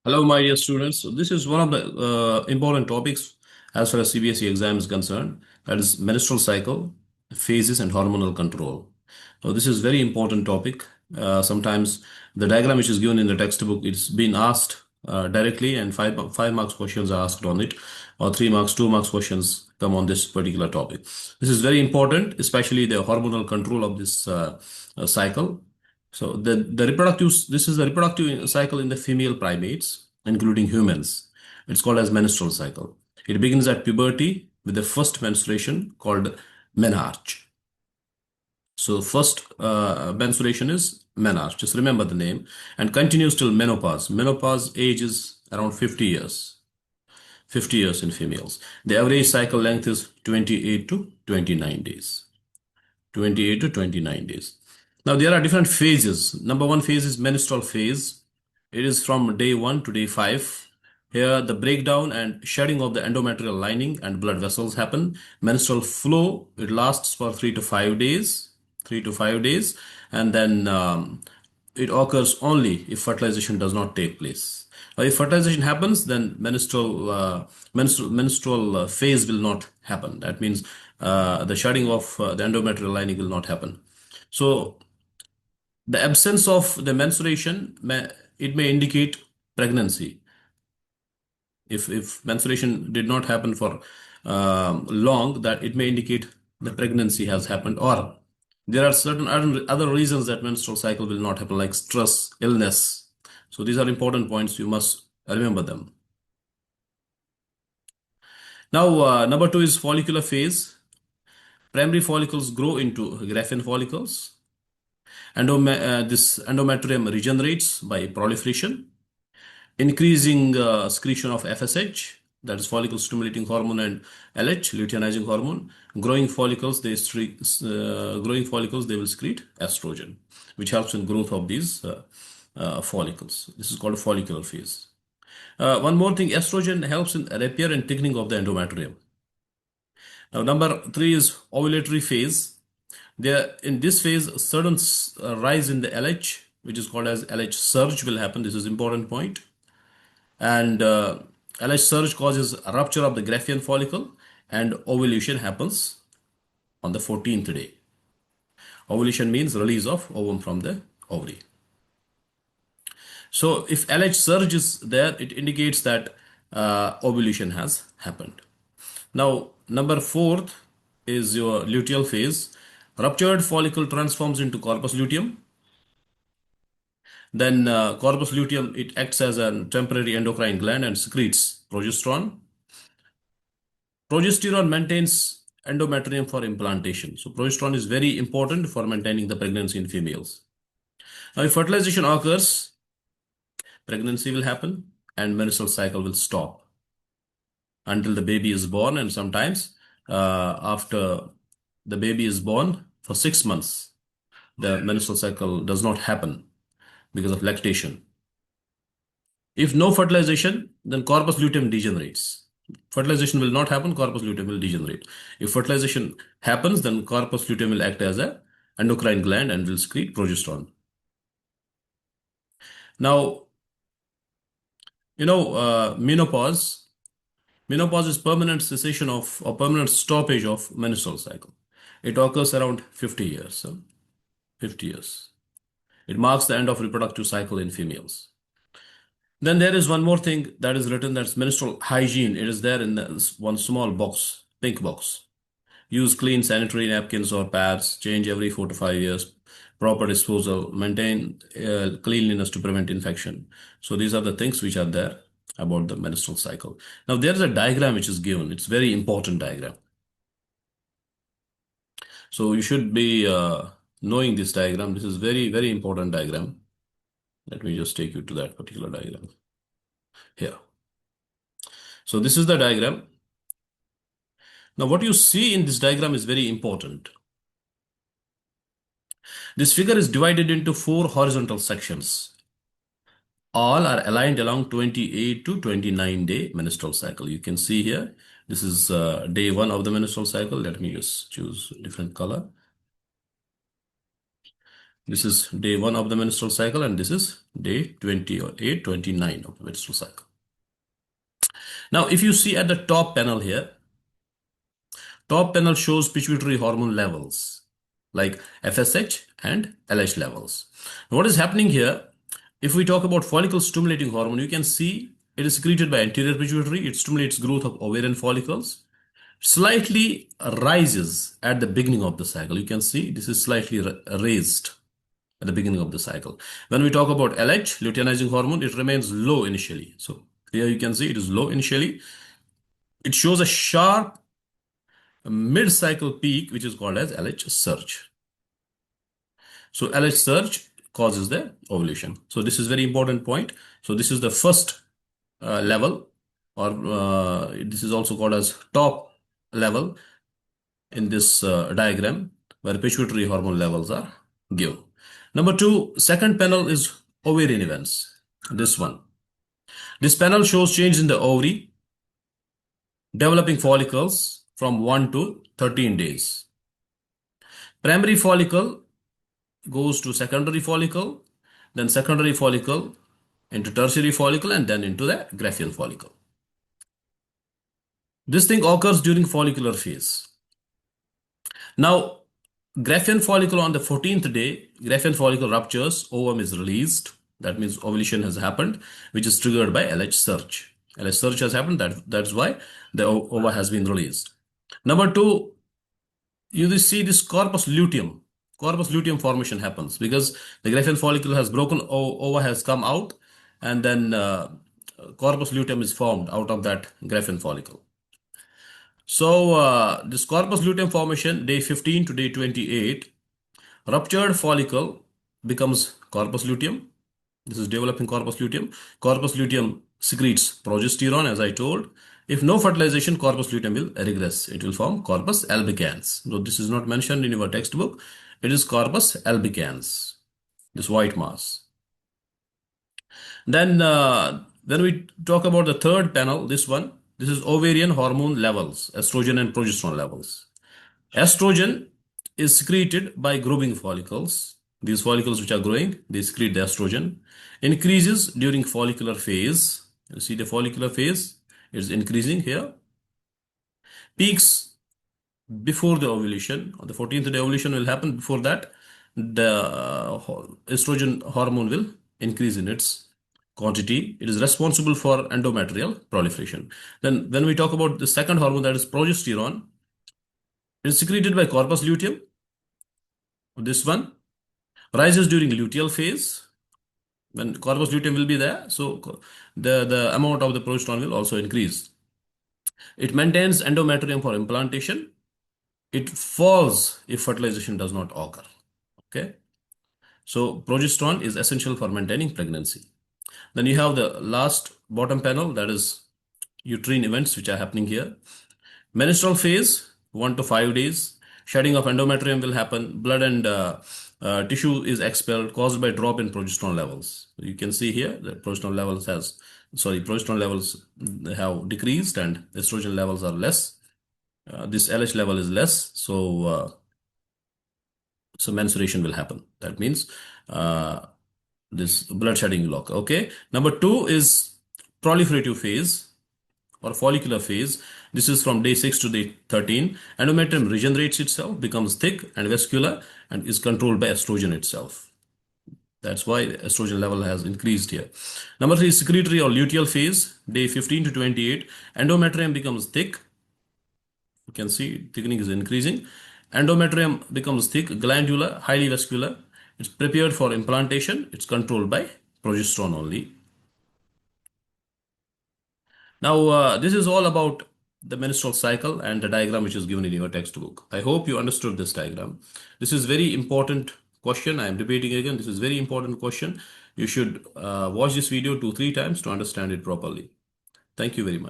Hello, my dear students. So this is one of the important topics as far as CBSE exam is concerned. That is menstrual cycle, phases, and hormonal control. So this is very important topic. Sometimes the diagram which is given in the textbook, it's been asked directly, and five marks questions are asked on it, or 3 marks, 2 marks questions come on this particular topic. This is very important, especially the hormonal control of this cycle. So the reproductive this is the reproductive cycle in the female primates, including humans. It's called as menstrual cycle. It begins at puberty with the first menstruation called menarche. So first menstruation is menarche. Just remember the name, and continues till menopause. Menopause age is around 50 years. 50 years in females. The average cycle length is 28 to 29 days. 28 to 29 days. Now there are different phases. Number one phase is menstrual phase. It is from day 1 to day 5. Here the breakdown and shedding of the endometrial lining and blood vessels happen. Menstrual flow, it lasts for 3 to 5 days. 3 to 5 days. And then it occurs only if fertilization does not take place. If fertilization happens, then menstrual phase will not happen. That means the shedding of the endometrial lining will not happen. So the absence of the menstruation it may indicate pregnancy. If menstruation did not happen for long, that it may indicate the pregnancy has happened, or there are certain other reasons that menstrual cycle will not happen, like stress, illness. So these are important points. You must remember them. Now, number two is follicular phase. Primary follicles grow into Graafian follicles. This endometrium regenerates by proliferation, increasing secretion of FSH, that is follicle stimulating hormone, and LH, luteinizing hormone. Growing follicles they will secrete estrogen, which helps in growth of these follicles. This is called a follicular phase. One more thing, estrogen helps in repair and thickening of the endometrium. Now, number three is ovulatory phase. There, in this phase, a sudden rise in the LH, which is called as LH surge, will happen. This is important point. And LH surge causes a rupture of the Graafian follicle, and ovulation happens on the 14th day. Ovulation means release of ovum from the ovary. So if LH surge is there, it indicates that ovulation has happened. Now, number fourth is your luteal phase. Ruptured follicle transforms into corpus luteum. Then corpus luteum, it acts as a temporary endocrine gland and secretes progesterone. Progesterone maintains endometrium for implantation. So progesterone is very important for maintaining the pregnancy in females. Now, if fertilization occurs, pregnancy will happen and menstrual cycle will stop until the baby is born, and sometimes after the baby is born for 6 months, the menstrual cycle does not happen because of lactation. If no fertilization, then corpus luteum degenerates. Fertilization will not happen, corpus luteum will degenerate. If fertilization happens, then corpus luteum will act as a endocrine gland and will secrete progesterone. Now, menopause. Menopause is permanent cessation of or permanent stoppage of menstrual cycle. It occurs around 50 years. 50 years. It marks the end of reproductive cycle in females. Then there is one more thing that is written, that's menstrual hygiene. It is there in one small box, pink box. Use clean sanitary napkins or pads, change every 4 to 5 years, proper disposal, maintain cleanliness to prevent infection. So these are the things which are there about the menstrual cycle. Now there is a diagram which is given. It's very important diagram. So you should be knowing this diagram. This is very, very important diagram. Let me just take you to that particular diagram here. So this is the diagram. Now what you see in this diagram is very important. This figure is divided into 4 horizontal sections. All are aligned along 28 to 29 day menstrual cycle. You can see here, this is day 1 of the menstrual cycle. Let me just choose a different color. This is day 1 of the menstrual cycle, and this is day 28, 29 of the menstrual cycle. Now, if you see at the top panel here, top panel shows pituitary hormone levels like FSH and LH levels. What is happening here, if we talk about follicle stimulating hormone, you can see it is secreted by anterior pituitary. It stimulates growth of ovarian follicles. Slightly rises at the beginning of the cycle. You can see this is slightly raised at the beginning of the cycle. When we talk about LH, luteinizing hormone, it remains low initially. So here you can see it is low initially. It shows a sharp mid-cycle peak, which is called as LH surge. So LH surge causes the ovulation. So this is very important point. So this is the first level, or this is also called as top level in this diagram, where pituitary hormone levels are given. Number 2, second panel is ovarian events. This one. This panel shows change in the ovary, developing follicles from 1 to 13 days. Primary follicle goes to secondary follicle, then secondary follicle into tertiary follicle, and then into the Graafian follicle. This thing occurs during follicular phase. Now, Graafian follicle on the 14th day, Graafian follicle ruptures, ovum is released. That means ovulation has happened, which is triggered by LH surge. LH surge has happened, that's why the ova has been released. Number 2, you see this corpus luteum. Corpus luteum formation happens because the Graafian follicle has broken, ova has come out, and then corpus luteum is formed out of that Graafian follicle. So this corpus luteum formation, day 15 to day 28, ruptured follicle becomes corpus luteum. This is developing corpus luteum. Corpus luteum secretes progesterone, as I told. If no fertilization, corpus luteum will regress. It will form corpus albicans. So this is not mentioned in your textbook. It is corpus albicans, this white mass. Then when we talk about the third panel, this one, this is ovarian hormone levels, estrogen and progesterone levels. Estrogen is secreted by growing follicles. These follicles which are growing, they secrete the estrogen. Increases during follicular phase. You see the follicular phase is increasing here. Peaks before the ovulation. On the 14th day ovulation will happen. Before that, the estrogen hormone will increase in its quantity. It is responsible for endometrial proliferation. Then when we talk about the second hormone, that is progesterone, it is secreted by corpus luteum. This one rises during luteal phase. When corpus luteum will be there, so the amount of the progesterone will also increase. It maintains endometrium for implantation. It falls if fertilization does not occur. Okay. So progesterone is essential for maintaining pregnancy. Then you have the last bottom panel, that is uterine events which are happening here. Menstrual phase, 1 to 5 days. Shedding of endometrium will happen. Blood and tissue is expelled, caused by drop in progesterone levels. You can see here the progesterone levels have decreased and estrogen levels are less. This LH level is less, so menstruation will happen. That means this blood shedding will occur. Okay. Number 2 is proliferative phase or follicular phase. This is from day 6 to day 13. Endometrium regenerates itself, becomes thick and vascular, and is controlled by estrogen itself. That's why the estrogen level has increased here. Number 3 is secretory or luteal phase, day 15 to 28. Endometrium becomes thick. You can see thickening is increasing. Endometrium becomes thick, glandular, highly vascular. It's prepared for implantation. It's controlled by progesterone only. Now, this is all about the menstrual cycle and the diagram which is given in your textbook. I hope you understood this diagram. This is very important question. I am repeating again. This is very important question. You should watch this video 2-3 times to understand it properly. Thank you very much.